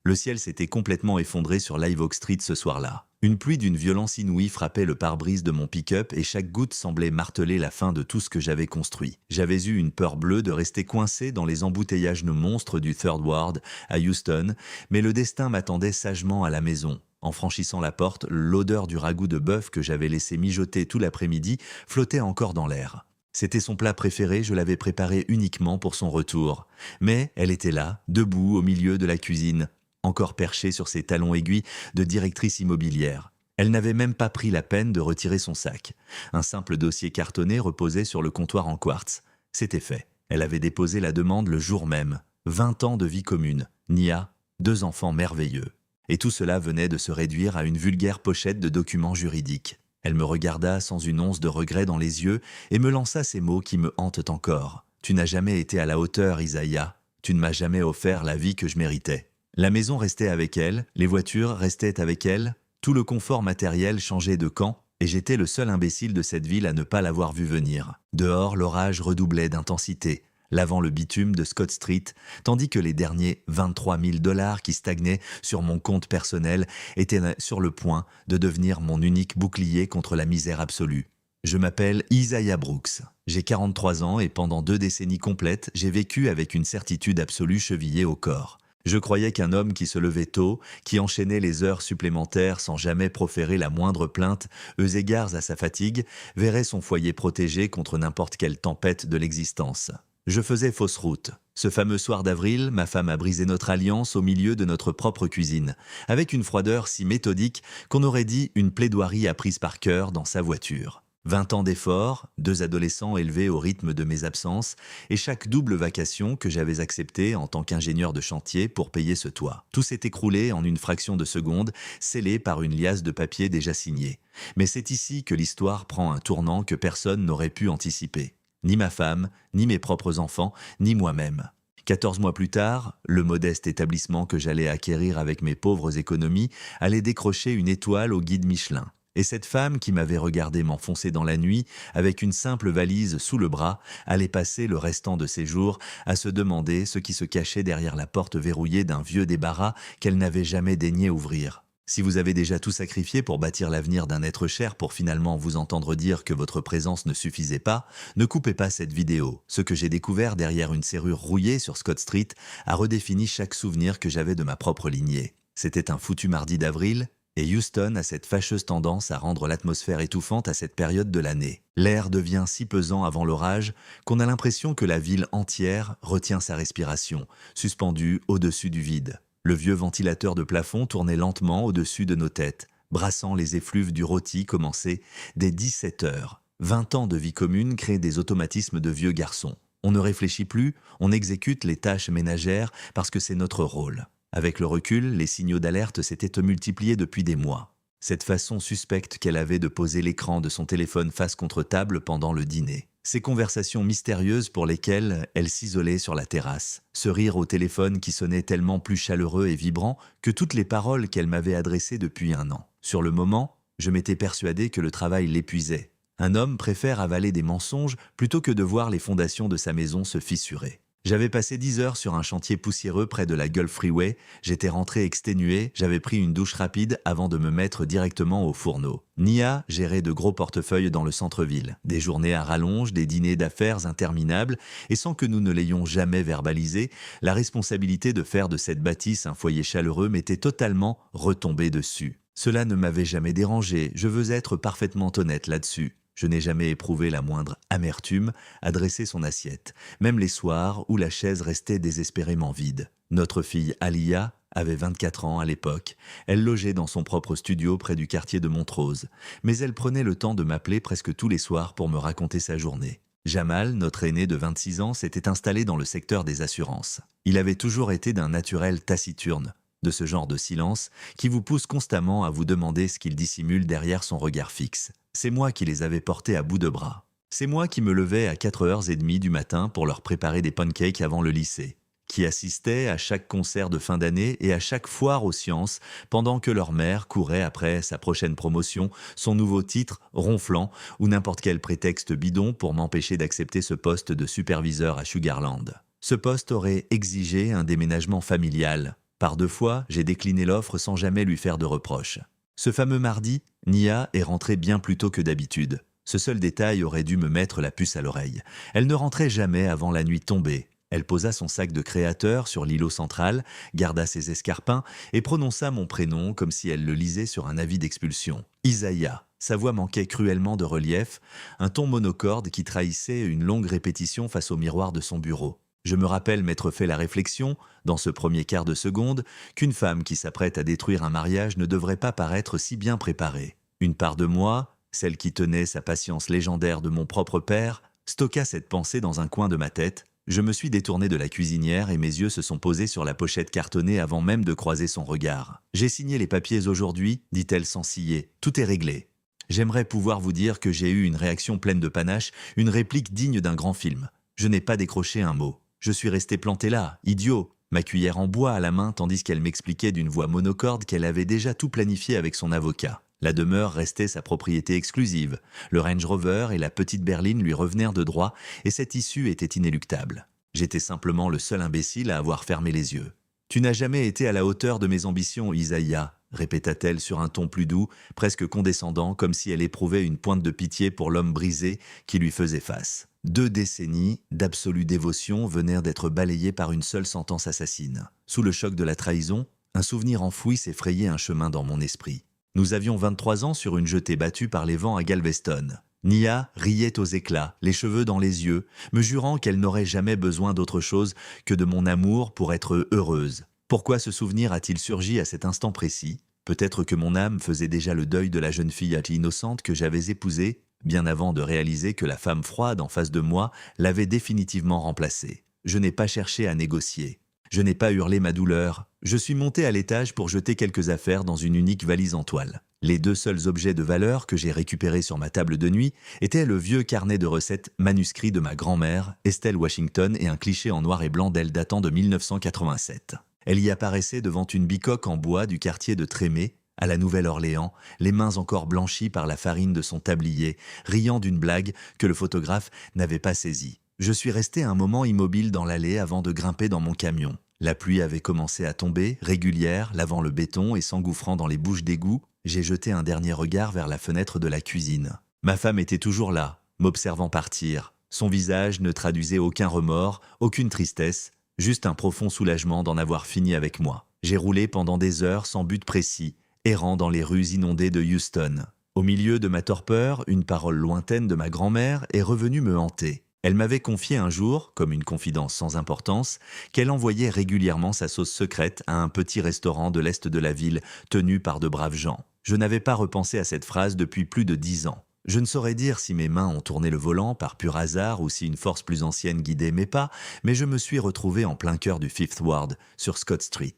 Le ciel s'était complètement effondré sur Live Oak Street ce soir-là. Une pluie d'une violence inouïe frappait le pare-brise de mon pick-up et chaque goutte semblait marteler la fin de tout ce que j'avais construit. J'avais eu une peur bleue de rester coincé dans les embouteillages monstres du Third Ward à Houston, mais le destin m'attendait sagement à la maison. En franchissant la porte, l'odeur du ragoût de bœuf que j'avais laissé mijoter tout l'après-midi flottait encore dans l'air. C'était son plat préféré, je l'avais préparé uniquement pour son retour. Mais elle était là, debout au milieu de la cuisine, encore perchée sur ses talons aiguilles de directrice immobilière. Elle n'avait même pas pris la peine de retirer son sac. Un simple dossier cartonné reposait sur le comptoir en quartz. C'était fait. Elle avait déposé la demande le jour même. 20 ans de vie commune. Nia, 2 enfants merveilleux. Et tout cela venait de se réduire à une vulgaire pochette de documents juridiques. Elle me regarda sans une once de regret dans les yeux et me lança ces mots qui me hantent encore. « Tu n'as jamais été à la hauteur, Isaiah. Tu ne m'as jamais offert la vie que je méritais. » La maison restait avec elle, les voitures restaient avec elle, tout le confort matériel changeait de camp, et j'étais le seul imbécile de cette ville à ne pas l'avoir vu venir. Dehors, l'orage redoublait d'intensité, lavant le bitume de Scott Street, tandis que les derniers 23 000 $ qui stagnaient sur mon compte personnel étaient sur le point de devenir mon unique bouclier contre la misère absolue. Je m'appelle Isaiah Brooks. J'ai 43 ans et pendant 2 décennies complètes, j'ai vécu avec une certitude absolue chevillée au corps. Je croyais qu'un homme qui se levait tôt, qui enchaînait les heures supplémentaires sans jamais proférer la moindre plainte, eu égard à sa fatigue, verrait son foyer protégé contre n'importe quelle tempête de l'existence. Je faisais fausse route. Ce fameux soir d'avril, ma femme a brisé notre alliance au milieu de notre propre cuisine, avec une froideur si méthodique qu'on aurait dit une plaidoirie apprise par cœur dans sa voiture. 20 ans d'efforts, 2 adolescents élevés au rythme de mes absences, et chaque double vacation que j'avais acceptée en tant qu'ingénieur de chantier pour payer ce toit. Tout s'est écroulé en une fraction de seconde, scellé par une liasse de papier déjà signée. Mais c'est ici que l'histoire prend un tournant que personne n'aurait pu anticiper. Ni ma femme, ni mes propres enfants, ni moi-même. 14 mois plus tard, le modeste établissement que j'allais acquérir avec mes pauvres économies allait décrocher une étoile au guide Michelin. Et cette femme qui m'avait regardé m'enfoncer dans la nuit, avec une simple valise sous le bras, allait passer le restant de ses jours à se demander ce qui se cachait derrière la porte verrouillée d'un vieux débarras qu'elle n'avait jamais daigné ouvrir. Si vous avez déjà tout sacrifié pour bâtir l'avenir d'un être cher pour finalement vous entendre dire que votre présence ne suffisait pas, ne coupez pas cette vidéo. Ce que j'ai découvert derrière une serrure rouillée sur Scott Street a redéfini chaque souvenir que j'avais de ma propre lignée. C'était un foutu mardi d'avril, et Houston a cette fâcheuse tendance à rendre l'atmosphère étouffante à cette période de l'année. L'air devient si pesant avant l'orage qu'on a l'impression que la ville entière retient sa respiration, suspendue au-dessus du vide. Le vieux ventilateur de plafond tournait lentement au-dessus de nos têtes, brassant les effluves du rôti commencé dès 17 heures. 20 ans de vie commune créent des automatismes de vieux garçons. On ne réfléchit plus, on exécute les tâches ménagères parce que c'est notre rôle. Avec le recul, les signaux d'alerte s'étaient multipliés depuis des mois. Cette façon suspecte qu'elle avait de poser l'écran de son téléphone face contre table pendant le dîner. Ces conversations mystérieuses pour lesquelles elle s'isolait sur la terrasse. Ce rire au téléphone qui sonnait tellement plus chaleureux et vibrant que toutes les paroles qu'elle m'avait adressées depuis 1 an. Sur le moment, je m'étais persuadé que le travail l'épuisait. Un homme préfère avaler des mensonges plutôt que de voir les fondations de sa maison se fissurer. J'avais passé 10 heures sur un chantier poussiéreux près de la Gulf Freeway, j'étais rentré exténué, j'avais pris une douche rapide avant de me mettre directement au fourneau. Nia gérait de gros portefeuilles dans le centre-ville, des journées à rallonge, des dîners d'affaires interminables, et sans que nous ne l'ayons jamais verbalisé, la responsabilité de faire de cette bâtisse un foyer chaleureux m'était totalement retombée dessus. Cela ne m'avait jamais dérangé, je veux être parfaitement honnête là-dessus. Je n'ai jamais éprouvé la moindre amertume à dresser son assiette, même les soirs où la chaise restait désespérément vide. Notre fille Alia avait 24 ans à l'époque. Elle logeait dans son propre studio près du quartier de Montrose, mais elle prenait le temps de m'appeler presque tous les soirs pour me raconter sa journée. Jamal, notre aîné de 26 ans, s'était installé dans le secteur des assurances. Il avait toujours été d'un naturel taciturne, de ce genre de silence qui vous pousse constamment à vous demander ce qu'il dissimule derrière son regard fixe. C'est moi qui les avais portés à bout de bras. C'est moi qui me levais à 4h30 du matin pour leur préparer des pancakes avant le lycée, qui assistais à chaque concert de fin d'année et à chaque foire aux sciences pendant que leur mère courait après sa prochaine promotion, son nouveau titre, ronflant, ou n'importe quel prétexte bidon pour m'empêcher d'accepter ce poste de superviseur à Sugarland. Ce poste aurait exigé un déménagement familial. Par 2 fois, j'ai décliné l'offre sans jamais lui faire de reproches. Ce fameux mardi, Nia est rentrée bien plus tôt que d'habitude. Ce seul détail aurait dû me mettre la puce à l'oreille. Elle ne rentrait jamais avant la nuit tombée. Elle posa son sac de créateur sur l'îlot central, garda ses escarpins et prononça mon prénom comme si elle le lisait sur un avis d'expulsion. Isaïa. Sa voix manquait cruellement de relief, un ton monocorde qui trahissait une longue répétition face au miroir de son bureau. Je me rappelle m'être fait la réflexion, dans ce premier quart de seconde, qu'une femme qui s'apprête à détruire un mariage ne devrait pas paraître si bien préparée. Une part de moi, celle qui tenait sa patience légendaire de mon propre père, stocka cette pensée dans un coin de ma tête. Je me suis détourné de la cuisinière et mes yeux se sont posés sur la pochette cartonnée avant même de croiser son regard. « J'ai signé les papiers aujourd'hui », dit-elle sans ciller. « Tout est réglé. » J'aimerais pouvoir vous dire que j'ai eu une réaction pleine de panache, une réplique digne d'un grand film. Je n'ai pas décroché un mot. Je suis resté planté là, idiot, ma cuillère en bois à la main tandis qu'elle m'expliquait d'une voix monocorde qu'elle avait déjà tout planifié avec son avocat. La demeure restait sa propriété exclusive. Le Range Rover et la petite berline lui revenèrent de droit et cette issue était inéluctable. J'étais simplement le seul imbécile à avoir fermé les yeux. « Tu n'as jamais été à la hauteur de mes ambitions, Isaïa », répéta-t-elle sur un ton plus doux, presque condescendant, comme si elle éprouvait une pointe de pitié pour l'homme brisé qui lui faisait face. 2 décennies d'absolue dévotion venèrent d'être balayées par une seule sentence assassine. Sous le choc de la trahison, un souvenir enfoui s'effrayait un chemin dans mon esprit. Nous avions 23 ans sur une jetée battue par les vents à Galveston. Nia riait aux éclats, les cheveux dans les yeux, me jurant qu'elle n'aurait jamais besoin d'autre chose que de mon amour pour être heureuse. Pourquoi ce souvenir a-t-il surgi à cet instant précis? Peut-être que mon âme faisait déjà le deuil de la jeune fille innocente que j'avais épousée, bien avant de réaliser que la femme froide en face de moi l'avait définitivement remplacée. Je n'ai pas cherché à négocier. Je n'ai pas hurlé ma douleur. Je suis monté à l'étage pour jeter quelques affaires dans une unique valise en toile. Les 2 seuls objets de valeur que j'ai récupérés sur ma table de nuit étaient le vieux carnet de recettes manuscrit de ma grand-mère, Estelle Washington, et un cliché en noir et blanc d'elle datant de 1987. Elle y apparaissait devant une bicoque en bois du quartier de Trémé, à la Nouvelle-Orléans, les mains encore blanchies par la farine de son tablier, riant d'une blague que le photographe n'avait pas saisie. Je suis resté un moment immobile dans l'allée avant de grimper dans mon camion. La pluie avait commencé à tomber, régulière, lavant le béton et s'engouffrant dans les bouches d'égout. J'ai jeté un dernier regard vers la fenêtre de la cuisine. Ma femme était toujours là, m'observant partir. Son visage ne traduisait aucun remords, aucune tristesse, juste un profond soulagement d'en avoir fini avec moi. J'ai roulé pendant des heures sans but précis, errant dans les rues inondées de Houston. Au milieu de ma torpeur, une parole lointaine de ma grand-mère est revenue me hanter. Elle m'avait confié un jour, comme une confidence sans importance, qu'elle envoyait régulièrement sa sauce secrète à un petit restaurant de l'est de la ville, tenu par de braves gens. Je n'avais pas repensé à cette phrase depuis plus de 10 ans. Je ne saurais dire si mes mains ont tourné le volant par pur hasard ou si une force plus ancienne guidait mes pas, mais je me suis retrouvé en plein cœur du Fifth Ward, sur Scott Street.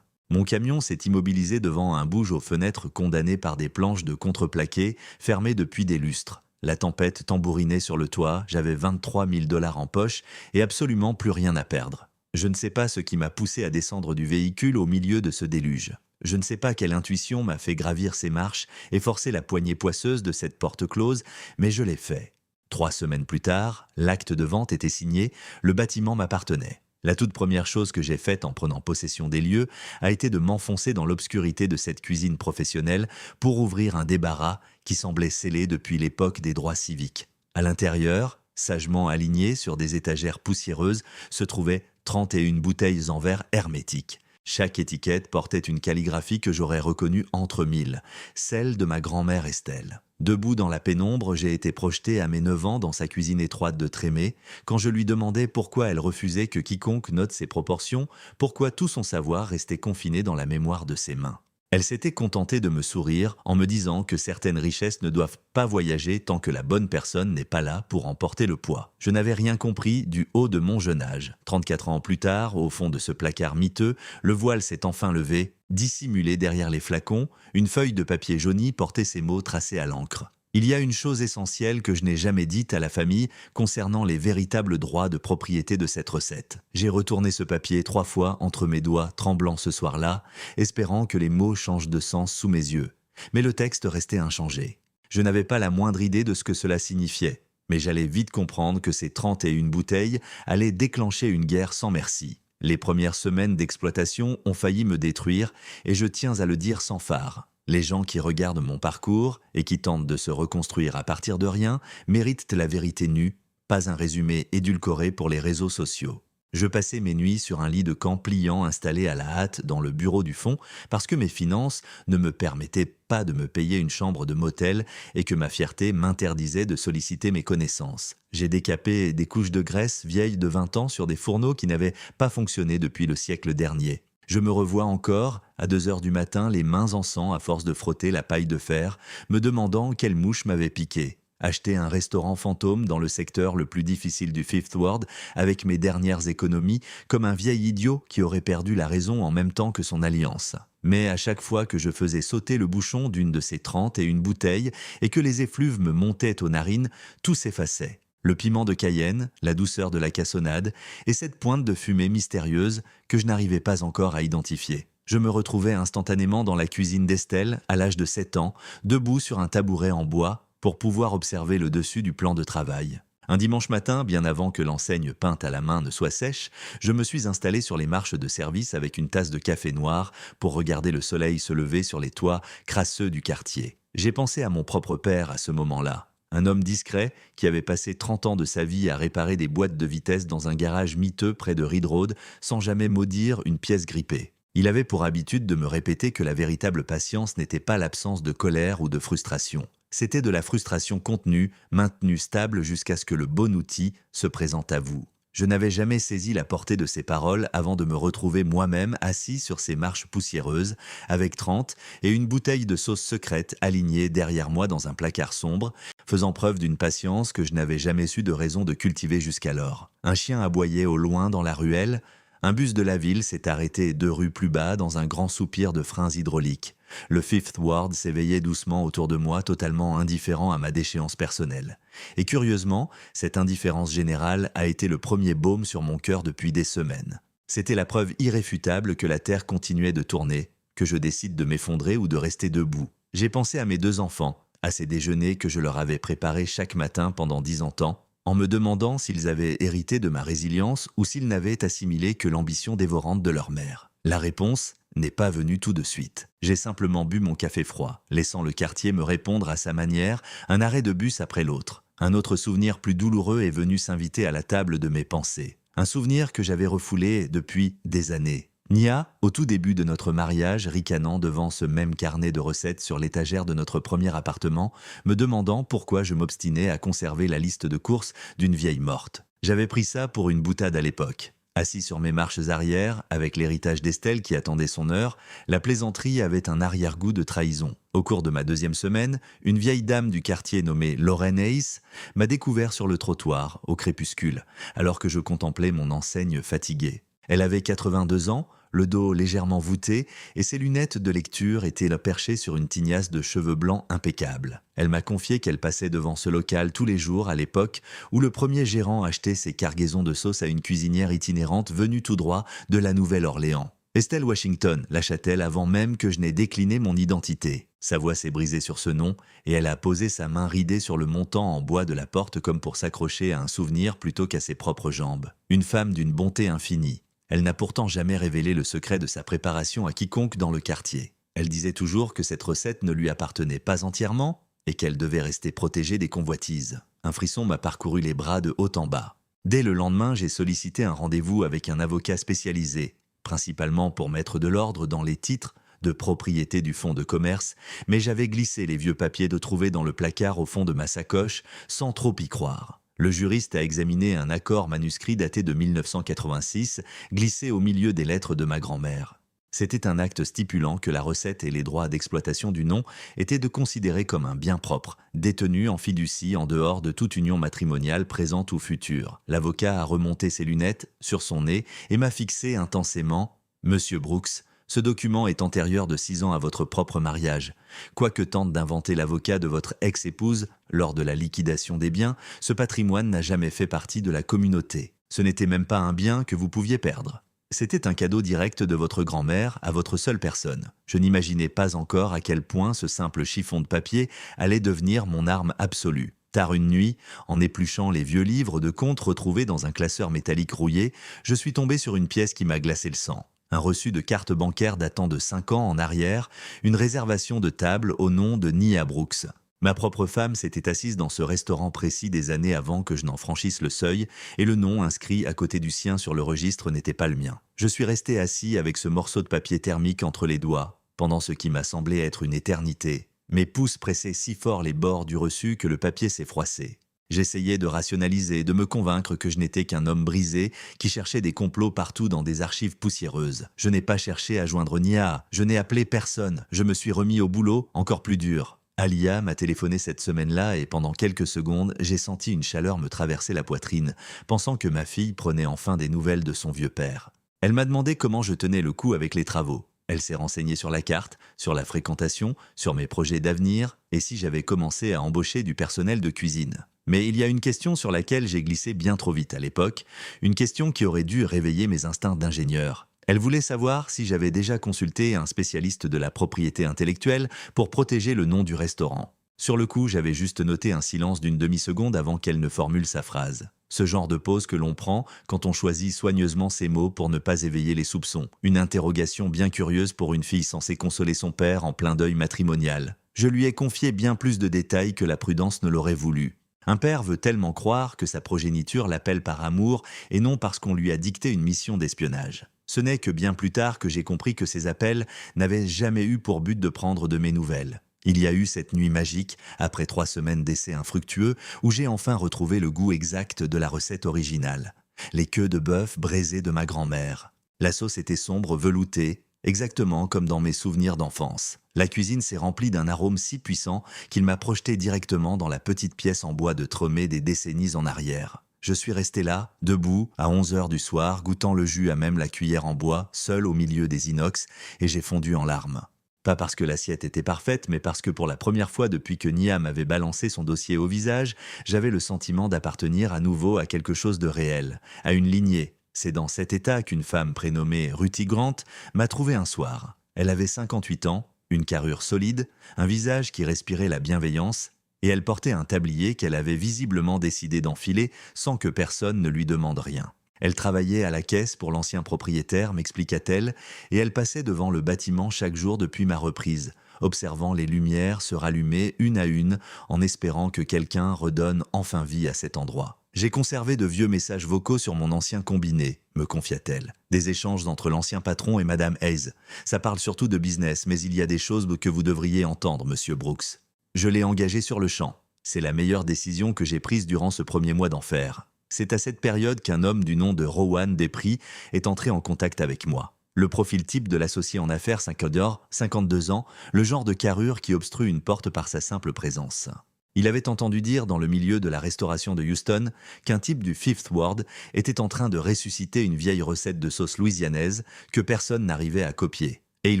Mon camion s'est immobilisé devant un bouge aux fenêtres condamné par des planches de contreplaqué fermées depuis des lustres. La tempête tambourinait sur le toit, j'avais 23 000 $ en poche et absolument plus rien à perdre. Je ne sais pas ce qui m'a poussé à descendre du véhicule au milieu de ce déluge. Je ne sais pas quelle intuition m'a fait gravir ces marches et forcer la poignée poisseuse de cette porte close, mais je l'ai fait. 3 semaines plus tard, l'acte de vente était signé, le bâtiment m'appartenait. La toute première chose que j'ai faite en prenant possession des lieux a été de m'enfoncer dans l'obscurité de cette cuisine professionnelle pour ouvrir un débarras qui semblait scellé depuis l'époque des droits civiques. À l'intérieur, sagement alignées sur des étagères poussiéreuses, se trouvaient 31 bouteilles en verre hermétiques. Chaque étiquette portait une calligraphie que j'aurais reconnue entre mille, celle de ma grand-mère Estelle. Debout dans la pénombre, j'ai été projeté à mes 9 ans dans sa cuisine étroite de Trémé, quand je lui demandais pourquoi elle refusait que quiconque note ses proportions, pourquoi tout son savoir restait confiné dans la mémoire de ses mains. Elle s'était contentée de me sourire en me disant que certaines richesses ne doivent pas voyager tant que la bonne personne n'est pas là pour en porter le poids. Je n'avais rien compris du haut de mon jeune âge. 34 ans plus tard, au fond de ce placard miteux, le voile s'est enfin levé. Dissimulé derrière les flacons, une feuille de papier jauni portait ces mots tracés à l'encre. Il y a une chose essentielle que je n'ai jamais dite à la famille concernant les véritables droits de propriété de cette recette. J'ai retourné ce papier 3 fois entre mes doigts tremblants ce soir-là, espérant que les mots changent de sens sous mes yeux. Mais le texte restait inchangé. Je n'avais pas la moindre idée de ce que cela signifiait, mais j'allais vite comprendre que ces 31 bouteilles allaient déclencher une guerre sans merci. Les premières semaines d'exploitation ont failli me détruire et je tiens à le dire sans fard. Les gens qui regardent mon parcours et qui tentent de se reconstruire à partir de rien méritent la vérité nue, pas un résumé édulcoré pour les réseaux sociaux. Je passais mes nuits sur un lit de camp pliant installé à la hâte dans le bureau du fond parce que mes finances ne me permettaient pas de me payer une chambre de motel et que ma fierté m'interdisait de solliciter mes connaissances. J'ai décapé des couches de graisse vieilles de 20 ans sur des fourneaux qui n'avaient pas fonctionné depuis le siècle dernier. Je me revois encore, à 2 heures du matin, les mains en sang à force de frotter la paille de fer, me demandant quelle mouche m'avait piqué. Acheter un restaurant fantôme dans le secteur le plus difficile du Fifth Ward avec mes dernières économies, comme un vieil idiot qui aurait perdu la raison en même temps que son alliance. Mais à chaque fois que je faisais sauter le bouchon d'une de ces 31 bouteilles et que les effluves me montaient aux narines, tout s'effaçait. Le piment de Cayenne, la douceur de la cassonade et cette pointe de fumée mystérieuse que je n'arrivais pas encore à identifier. Je me retrouvais instantanément dans la cuisine d'Estelle, à l'âge de 7 ans, debout sur un tabouret en bois, pour pouvoir observer le dessus du plan de travail. Un dimanche matin, bien avant que l'enseigne peinte à la main ne soit sèche, je me suis installé sur les marches de service avec une tasse de café noir pour regarder le soleil se lever sur les toits crasseux du quartier. J'ai pensé à mon propre père à ce moment-là. Un homme discret qui avait passé 30 ans de sa vie à réparer des boîtes de vitesse dans un garage miteux près de Reed Road sans jamais maudire une pièce grippée. Il avait pour habitude de me répéter que la véritable patience n'était pas l'absence de colère ou de frustration. C'était de la frustration contenue, maintenue stable jusqu'à ce que le bon outil se présente à vous. Je n'avais jamais saisi la portée de ces paroles avant de me retrouver moi-même assis sur ces marches poussiéreuses, avec 30 et une bouteille de sauce secrète alignée derrière moi dans un placard sombre, faisant preuve d'une patience que je n'avais jamais su de raison de cultiver jusqu'alors. Un chien aboyait au loin dans la ruelle. Un bus de la ville s'est arrêté 2 rues plus bas dans un grand soupir de freins hydrauliques. Le Fifth Ward s'éveillait doucement autour de moi, totalement indifférent à ma déchéance personnelle. Et curieusement, cette indifférence générale a été le premier baume sur mon cœur depuis des semaines. C'était la preuve irréfutable que la Terre continuait de tourner, que je décide de m'effondrer ou de rester debout. J'ai pensé à mes 2 enfants, à ces déjeuners que je leur avais préparés chaque matin pendant 10 ans, en me demandant s'ils avaient hérité de ma résilience ou s'ils n'avaient assimilé que l'ambition dévorante de leur mère. La réponse n'est pas venue tout de suite. J'ai simplement bu mon café froid, laissant le quartier me répondre à sa manière, un arrêt de bus après l'autre. Un autre souvenir plus douloureux est venu s'inviter à la table de mes pensées. Un souvenir que j'avais refoulé depuis des années. Nia, au tout début de notre mariage, ricanant devant ce même carnet de recettes sur l'étagère de notre premier appartement, me demandant pourquoi je m'obstinais à conserver la liste de courses d'une vieille morte. J'avais pris ça pour une boutade à l'époque. Assis sur mes marches arrière, avec l'héritage d'Estelle qui attendait son heure, la plaisanterie avait un arrière-goût de trahison. Au cours de ma 2e semaine, une vieille dame du quartier nommée Lorraine Hayes m'a découvert sur le trottoir, au crépuscule, alors que je contemplais mon enseigne fatiguée. Elle avait 82 ans, le dos légèrement voûté, et ses lunettes de lecture étaient perchées sur une tignasse de cheveux blancs impeccable. Elle m'a confié qu'elle passait devant ce local tous les jours à l'époque où le premier gérant achetait ses cargaisons de sauce à une cuisinière itinérante venue tout droit de la Nouvelle-Orléans. Estelle Washington lâcha-t-elle avant même que je n'ai décliné mon identité. Sa voix s'est brisée sur ce nom et elle a posé sa main ridée sur le montant en bois de la porte comme pour s'accrocher à un souvenir plutôt qu'à ses propres jambes. Une femme d'une bonté infinie. Elle n'a pourtant jamais révélé le secret de sa préparation à quiconque dans le quartier. Elle disait toujours que cette recette ne lui appartenait pas entièrement et qu'elle devait rester protégée des convoitises. Un frisson m'a parcouru les bras de haut en bas. Dès le lendemain, j'ai sollicité un rendez-vous avec un avocat spécialisé, principalement pour mettre de l'ordre dans les titres de propriété du fonds de commerce, mais j'avais glissé les vieux papiers de trouver dans le placard au fond de ma sacoche sans trop y croire. Le juriste a examiné un accord manuscrit daté de 1986, glissé au milieu des lettres de ma grand-mère. C'était un acte stipulant que la recette et les droits d'exploitation du nom étaient de considérer comme un bien propre, détenu en fiducie en dehors de toute union matrimoniale présente ou future. L'avocat a remonté ses lunettes sur son nez et m'a fixé intensément « Monsieur Brooks, ce document est antérieur de 6 ans à votre propre mariage. Quoique tente d'inventer l'avocat de votre ex-épouse, lors de la liquidation des biens, ce patrimoine n'a jamais fait partie de la communauté. Ce n'était même pas un bien que vous pouviez perdre. C'était un cadeau direct de votre grand-mère à votre seule personne. Je n'imaginais pas encore à quel point ce simple chiffon de papier allait devenir mon arme absolue. Tard une nuit, en épluchant les vieux livres de contes retrouvés dans un classeur métallique rouillé, je suis tombé sur une pièce qui m'a glacé le sang. Un reçu de carte bancaire datant de 5 ans en arrière, une réservation de table au nom de Nia Brooks. Ma propre femme s'était assise dans ce restaurant précis des années avant que je n'en franchisse le seuil, et le nom inscrit à côté du sien sur le registre n'était pas le mien. Je suis resté assis avec ce morceau de papier thermique entre les doigts, pendant ce qui m'a semblé être une éternité. Mes pouces pressaient si fort les bords du reçu que le papier s'est froissé. J'essayais de rationaliser, de me convaincre que je n'étais qu'un homme brisé qui cherchait des complots partout dans des archives poussiéreuses. Je n'ai pas cherché à joindre Nia, je n'ai appelé personne, je me suis remis au boulot, encore plus dur. Alia m'a téléphoné cette semaine-là et pendant quelques secondes, j'ai senti une chaleur me traverser la poitrine, pensant que ma fille prenait enfin des nouvelles de son vieux père. Elle m'a demandé comment je tenais le coup avec les travaux. Elle s'est renseignée sur la carte, sur la fréquentation, sur mes projets d'avenir et si j'avais commencé à embaucher du personnel de cuisine. Mais il y a une question sur laquelle j'ai glissé bien trop vite à l'époque, une question qui aurait dû réveiller mes instincts d'ingénieur. Elle voulait savoir si j'avais déjà consulté un spécialiste de la propriété intellectuelle pour protéger le nom du restaurant. Sur le coup, j'avais juste noté un silence d'une demi-seconde avant qu'elle ne formule sa phrase. Ce genre de pause que l'on prend quand on choisit soigneusement ses mots pour ne pas éveiller les soupçons. Une interrogation bien curieuse pour une fille censée consoler son père en plein deuil matrimonial. Je lui ai confié bien plus de détails que la prudence ne l'aurait voulu. Un père veut tellement croire que sa progéniture l'appelle par amour et non parce qu'on lui a dicté une mission d'espionnage. Ce n'est que bien plus tard que j'ai compris que ces appels n'avaient jamais eu pour but de prendre de mes nouvelles. Il y a eu cette nuit magique, après 3 semaines d'essais infructueux, où j'ai enfin retrouvé le goût exact de la recette originale. Les queues de bœuf braisées de ma grand-mère. La sauce était sombre, veloutée, exactement comme dans mes souvenirs d'enfance. La cuisine s'est remplie d'un arôme si puissant qu'il m'a projeté directement dans la petite pièce en bois de Tremé des décennies en arrière. Je suis resté là, debout, à 11 heures du soir, goûtant le jus à même la cuillère en bois, seul au milieu des inox, et j'ai fondu en larmes. Pas parce que l'assiette était parfaite, mais parce que pour la première fois depuis que Nia m'avait balancé son dossier au visage, j'avais le sentiment d'appartenir à nouveau à quelque chose de réel, à une lignée. C'est dans cet état qu'une femme prénommée Ruthie Grant m'a trouvé un soir. Elle avait 58 ans, une carrure solide, un visage qui respirait la bienveillance, et elle portait un tablier qu'elle avait visiblement décidé d'enfiler sans que personne ne lui demande rien. Elle travaillait à la caisse pour l'ancien propriétaire, m'expliqua-t-elle, et elle passait devant le bâtiment chaque jour depuis ma reprise, observant les lumières se rallumer une à une en espérant que quelqu'un redonne enfin vie à cet endroit. J'ai conservé de vieux messages vocaux sur mon ancien combiné, me confia-t-elle. Des échanges entre l'ancien patron et Madame Hayes. Ça parle surtout de business, mais il y a des choses que vous devriez entendre, Monsieur Brooks. Je l'ai engagé sur le champ. C'est la meilleure décision que j'ai prise durant ce premier mois d'enfer. C'est à cette période qu'un homme du nom de Rowan Despris est entré en contact avec moi. Le profil type de l'associé en affaires 52 ans, le genre de carrure qui obstrue une porte par sa simple présence. Il avait entendu dire dans le milieu de la restauration de Houston qu'un type du Fifth Ward était en train de ressusciter une vieille recette de sauce louisianaise que personne n'arrivait à copier. Et il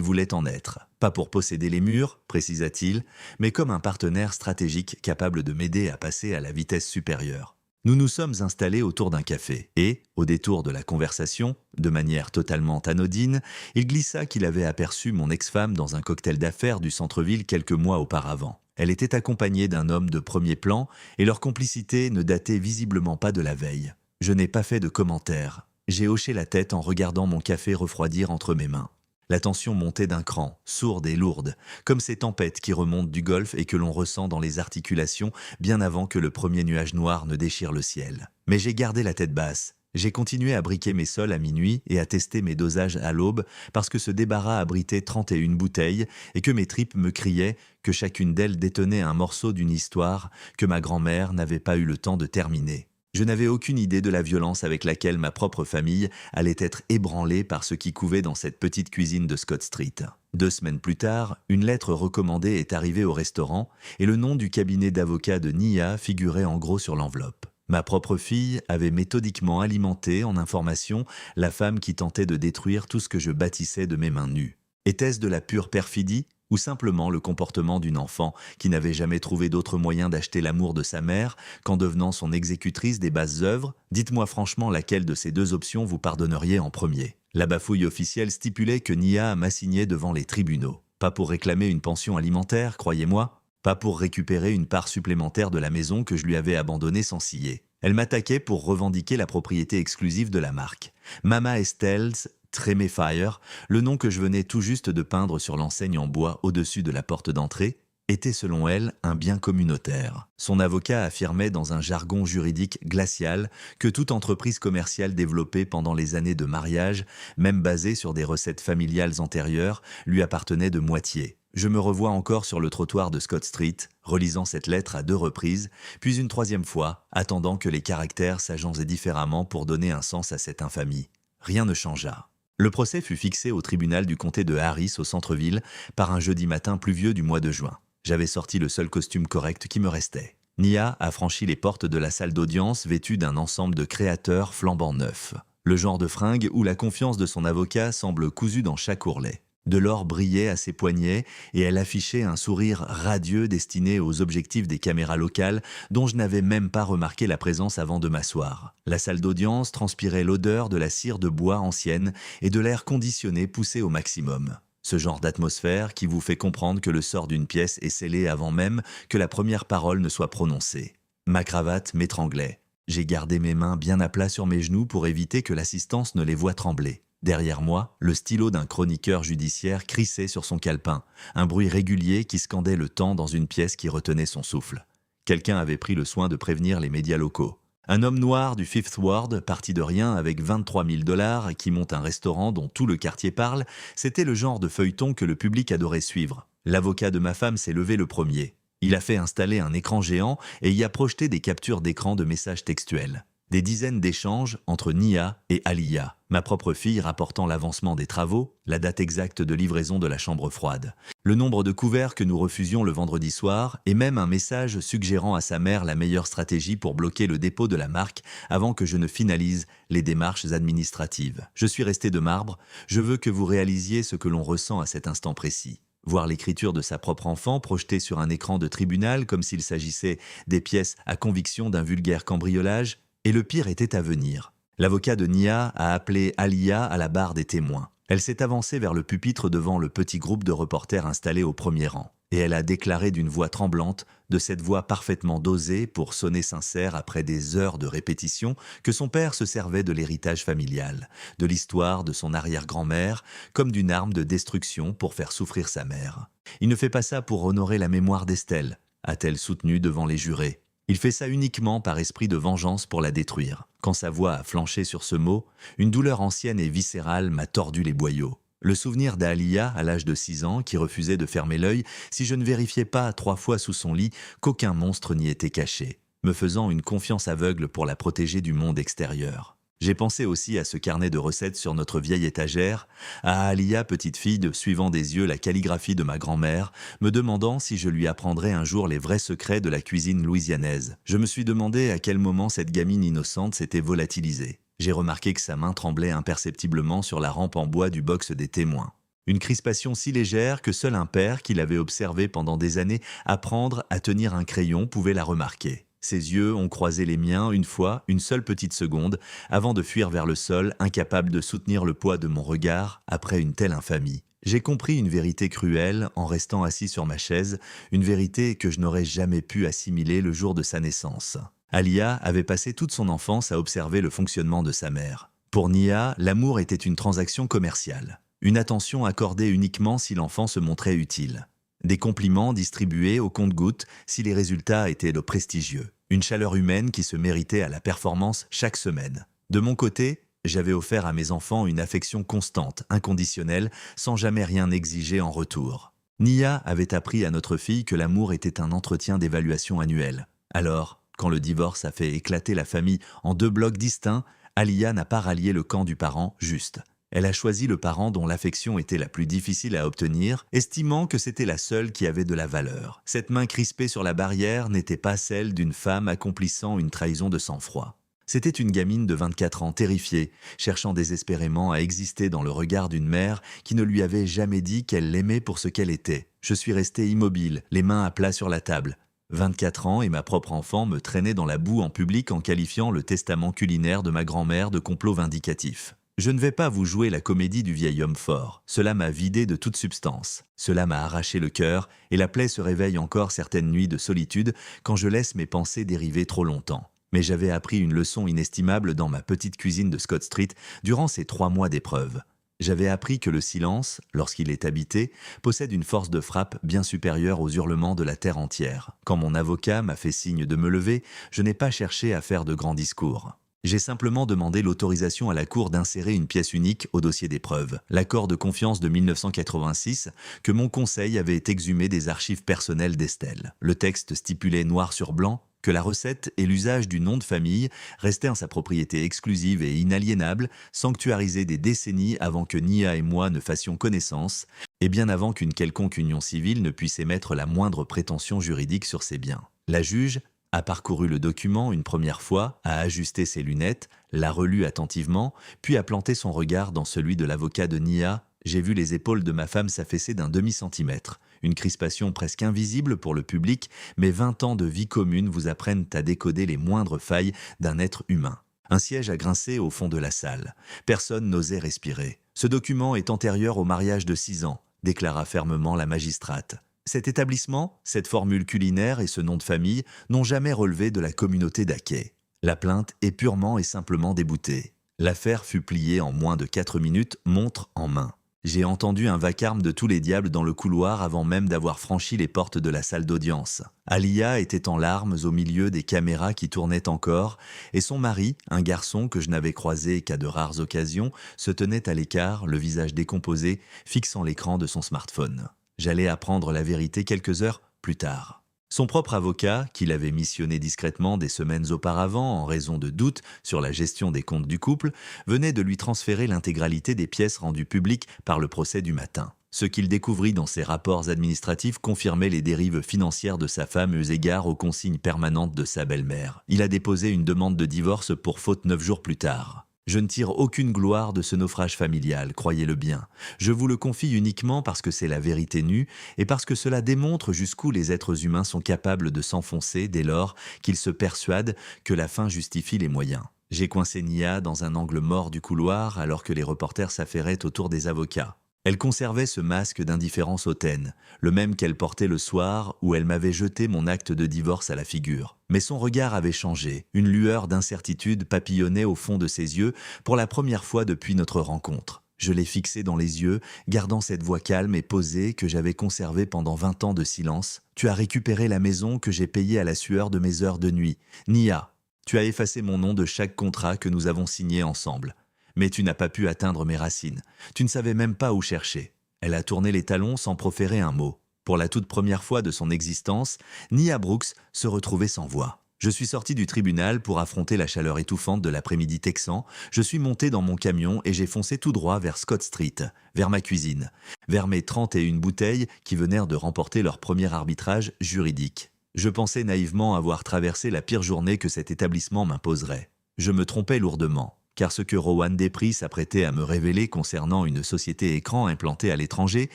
voulait en être. Pas pour posséder les murs, précisa-t-il, mais comme un partenaire stratégique capable de m'aider à passer à la vitesse supérieure. Nous nous sommes installés autour d'un café et, au détour de la conversation, de manière totalement anodine, il glissa qu'il avait aperçu mon ex-femme dans un cocktail d'affaires du centre-ville quelques mois auparavant. Elle était accompagnée d'un homme de premier plan et leur complicité ne datait visiblement pas de la veille. Je n'ai pas fait de commentaire. J'ai hoché la tête en regardant mon café refroidir entre mes mains. La tension montait d'un cran, sourde et lourde, comme ces tempêtes qui remontent du golfe et que l'on ressent dans les articulations bien avant que le premier nuage noir ne déchire le ciel. Mais j'ai gardé la tête basse. J'ai continué à briquer mes sols à minuit et à tester mes dosages à l'aube parce que ce débarras abritait 31 bouteilles et que mes tripes me criaient que chacune d'elles détenait un morceau d'une histoire que ma grand-mère n'avait pas eu le temps de terminer. Je n'avais aucune idée de la violence avec laquelle ma propre famille allait être ébranlée par ce qui couvait dans cette petite cuisine de Scott Street. 2 semaines plus tard, une lettre recommandée est arrivée au restaurant et le nom du cabinet d'avocats de Nia figurait en gros sur l'enveloppe. Ma propre fille avait méthodiquement alimenté en informations la femme qui tentait de détruire tout ce que je bâtissais de mes mains nues. Était-ce de la pure perfidie ? Ou simplement le comportement d'une enfant qui n'avait jamais trouvé d'autre moyen d'acheter l'amour de sa mère qu'en devenant son exécutrice des basses œuvres? Dites-moi franchement laquelle de ces 2 options vous pardonneriez en premier. La bafouille officielle stipulait que Nia m'assignait devant les tribunaux. Pas pour réclamer une pension alimentaire, croyez-moi. Pas pour récupérer une part supplémentaire de la maison que je lui avais abandonnée sans scier. Elle m'attaquait pour revendiquer la propriété exclusive de la marque. Mama Estelle's Tremefire, le nom que je venais tout juste de peindre sur l'enseigne en bois au-dessus de la porte d'entrée, était selon elle un bien communautaire. Son avocat affirmait dans un jargon juridique glacial que toute entreprise commerciale développée pendant les années de mariage, même basée sur des recettes familiales antérieures, lui appartenait de moitié. Je me revois encore sur le trottoir de Scott Street, relisant cette lettre à 2 reprises, puis une 3e fois, attendant que les caractères s'agencent différemment pour donner un sens à cette infamie. Rien ne changea. Le procès fut fixé au tribunal du comté de Harris au centre-ville par un jeudi matin pluvieux du mois de juin. J'avais sorti le seul costume correct qui me restait. Nia a franchi les portes de la salle d'audience vêtue d'un ensemble de créateurs flambant neufs. Le genre de fringue où la confiance de son avocat semble cousue dans chaque ourlet. De l'or brillait à ses poignets et elle affichait un sourire radieux destiné aux objectifs des caméras locales dont je n'avais même pas remarqué la présence avant de m'asseoir. La salle d'audience transpirait l'odeur de la cire de bois ancienne et de l'air conditionné poussé au maximum. Ce genre d'atmosphère qui vous fait comprendre que le sort d'une pièce est scellé avant même que la première parole ne soit prononcée. Ma cravate m'étranglait. J'ai gardé mes mains bien à plat sur mes genoux pour éviter que l'assistance ne les voie trembler. Derrière moi, le stylo d'un chroniqueur judiciaire crissait sur son calepin, un bruit régulier qui scandait le temps dans une pièce qui retenait son souffle. Quelqu'un avait pris le soin de prévenir les médias locaux. Un homme noir du Fifth Ward, parti de rien avec 23 000 $ et qui monte un restaurant dont tout le quartier parle, c'était le genre de feuilleton que le public adorait suivre. L'avocat de ma femme s'est levé le premier. Il a fait installer un écran géant et y a projeté des captures d'écran de messages textuels. Des dizaines d'échanges entre Nia et Aliyah, ma propre fille rapportant l'avancement des travaux, la date exacte de livraison de la chambre froide, le nombre de couverts que nous refusions le vendredi soir et même un message suggérant à sa mère la meilleure stratégie pour bloquer le dépôt de la marque avant que je ne finalise les démarches administratives. Je suis resté de marbre, je veux que vous réalisiez ce que l'on ressent à cet instant précis. Voir l'écriture de sa propre enfant projetée sur un écran de tribunal comme s'il s'agissait des pièces à conviction d'un vulgaire cambriolage. Et le pire était à venir. L'avocat de Nia a appelé Aliyah à la barre des témoins. Elle s'est avancée vers le pupitre devant le petit groupe de reporters installés au premier rang. Et elle a déclaré d'une voix tremblante, de cette voix parfaitement dosée pour sonner sincère après des heures de répétition, que son père se servait de l'héritage familial, de l'histoire de son arrière-grand-mère, comme d'une arme de destruction pour faire souffrir sa mère. Il ne fait pas ça pour honorer la mémoire d'Estelle, a-t-elle soutenu devant les jurés. Il fait ça uniquement par esprit de vengeance pour la détruire. Quand sa voix a flanché sur ce mot, une douleur ancienne et viscérale m'a tordu les boyaux. Le souvenir d'Aliyah, à l'âge de 6 ans, qui refusait de fermer l'œil si je ne vérifiais pas 3 fois sous son lit qu'aucun monstre n'y était caché, me faisant une confiance aveugle pour la protéger du monde extérieur. J'ai pensé aussi à ce carnet de recettes sur notre vieille étagère, à Aliyah, petite fille, suivant des yeux la calligraphie de ma grand-mère, me demandant si je lui apprendrais un jour les vrais secrets de la cuisine louisianaise. Je me suis demandé à quel moment cette gamine innocente s'était volatilisée. J'ai remarqué que sa main tremblait imperceptiblement sur la rampe en bois du box des témoins. Une crispation si légère que seul un père qui l'avait observé pendant des années apprendre à tenir un crayon pouvait la remarquer. Ses yeux ont croisé les miens une fois, une seule petite seconde, avant de fuir vers le sol, incapable de soutenir le poids de mon regard après une telle infamie. J'ai compris une vérité cruelle en restant assis sur ma chaise, une vérité que je n'aurais jamais pu assimiler le jour de sa naissance. Aliyah avait passé toute son enfance à observer le fonctionnement de sa mère. Pour Nia, l'amour était une transaction commerciale, une attention accordée uniquement si l'enfant se montrait utile. Des compliments distribués au compte-gouttes si les résultats étaient prestigieux. Une chaleur humaine qui se méritait à la performance chaque semaine. De mon côté, j'avais offert à mes enfants une affection constante, inconditionnelle, sans jamais rien exiger en retour. Nia avait appris à notre fille que l'amour était un entretien d'évaluation annuel. Alors, quand le divorce a fait éclater la famille en 2 blocs distincts, Aliyah n'a pas rallié le camp du parent juste. Elle a choisi le parent dont l'affection était la plus difficile à obtenir, estimant que c'était la seule qui avait de la valeur. Cette main crispée sur la barrière n'était pas celle d'une femme accomplissant une trahison de sang-froid. C'était une gamine de 24 ans, terrifiée, cherchant désespérément à exister dans le regard d'une mère qui ne lui avait jamais dit qu'elle l'aimait pour ce qu'elle était. Je suis resté immobile, les mains à plat sur la table. 24 ans et ma propre enfant me traînaient dans la boue en public en qualifiant le testament culinaire de ma grand-mère de complot vindicatif. Je ne vais pas vous jouer la comédie du vieil homme fort. Cela m'a vidé de toute substance. Cela m'a arraché le cœur, et la plaie se réveille encore certaines nuits de solitude quand je laisse mes pensées dériver trop longtemps. Mais j'avais appris une leçon inestimable dans ma petite cuisine de Scott Street durant ces 3 mois d'épreuve. J'avais appris que le silence, lorsqu'il est habité, possède une force de frappe bien supérieure aux hurlements de la terre entière. Quand mon avocat m'a fait signe de me lever, je n'ai pas cherché à faire de grands discours. J'ai simplement demandé l'autorisation à la Cour d'insérer une pièce unique au dossier d'épreuve, l'accord de confiance de 1986 que mon conseil avait exhumé des archives personnelles d'Estelle. Le texte stipulait noir sur blanc que la recette et l'usage du nom de famille restaient en sa propriété exclusive et inaliénable, sanctuarisée des décennies avant que Nia et moi ne fassions connaissance, et bien avant qu'une quelconque union civile ne puisse émettre la moindre prétention juridique sur ses biens. La juge a parcouru le document une première fois, a ajusté ses lunettes, l'a relu attentivement, puis a planté son regard dans celui de l'avocat de Nia. J'ai vu les épaules de ma femme s'affaisser d'un demi-centimètre. Une crispation presque invisible pour le public, mais 20 ans de vie commune vous apprennent à décoder les moindres failles d'un être humain. Un siège a grincé au fond de la salle. Personne n'osait respirer. Ce document est antérieur au mariage de 6 ans, déclara fermement la magistrate. Cet établissement, cette formule culinaire et ce nom de famille n'ont jamais relevé de la communauté d'Aquet. La plainte est purement et simplement déboutée. L'affaire fut pliée en moins de 4 minutes, montre en main. J'ai entendu un vacarme de tous les diables dans le couloir avant même d'avoir franchi les portes de la salle d'audience. Alia était en larmes au milieu des caméras qui tournaient encore, et son mari, un garçon que je n'avais croisé qu'à de rares occasions, se tenait à l'écart, le visage décomposé, fixant l'écran de son smartphone. J'allais apprendre la vérité quelques heures plus tard. Son propre avocat, qui l'avait missionné discrètement des semaines auparavant en raison de doutes sur la gestion des comptes du couple, venait de lui transférer l'intégralité des pièces rendues publiques par le procès du matin. Ce qu'il découvrit dans ses rapports administratifs confirmait les dérives financières de sa femme eu égard aux consignes permanentes de sa belle-mère. Il a déposé une demande de divorce pour faute 9 jours plus tard. Je ne tire aucune gloire de ce naufrage familial, croyez-le bien. Je vous le confie uniquement parce que c'est la vérité nue et parce que cela démontre jusqu'où les êtres humains sont capables de s'enfoncer dès lors qu'ils se persuadent que la fin justifie les moyens. J'ai coincé Nia dans un angle mort du couloir alors que les reporters s'affairaient autour des avocats. Elle conservait ce masque d'indifférence hautaine, le même qu'elle portait le soir où elle m'avait jeté mon acte de divorce à la figure. Mais son regard avait changé, une lueur d'incertitude papillonnait au fond de ses yeux pour la première fois depuis notre rencontre. Je l'ai fixée dans les yeux, gardant cette voix calme et posée que j'avais conservée pendant 20 ans de silence. Tu as récupéré la maison que j'ai payée à la sueur de mes heures de nuit. Nia, tu as effacé mon nom de chaque contrat que nous avons signé ensemble. Mais tu n'as pas pu atteindre mes racines. Tu ne savais même pas où chercher. Elle a tourné les talons sans proférer un mot. Pour la toute première fois de son existence, Nia Brooks se retrouvait sans voix. Je suis sorti du tribunal pour affronter la chaleur étouffante de l'après-midi texan. Je suis monté dans mon camion et j'ai foncé tout droit vers Scott Street, vers ma cuisine, vers mes 31 bouteilles qui venèrent de remporter leur premier arbitrage juridique. Je pensais naïvement avoir traversé la pire journée que cet établissement m'imposerait. Je me trompais lourdement. Car ce que Rowan Despris s'apprêtait à me révéler concernant une société écran implantée à l'étranger,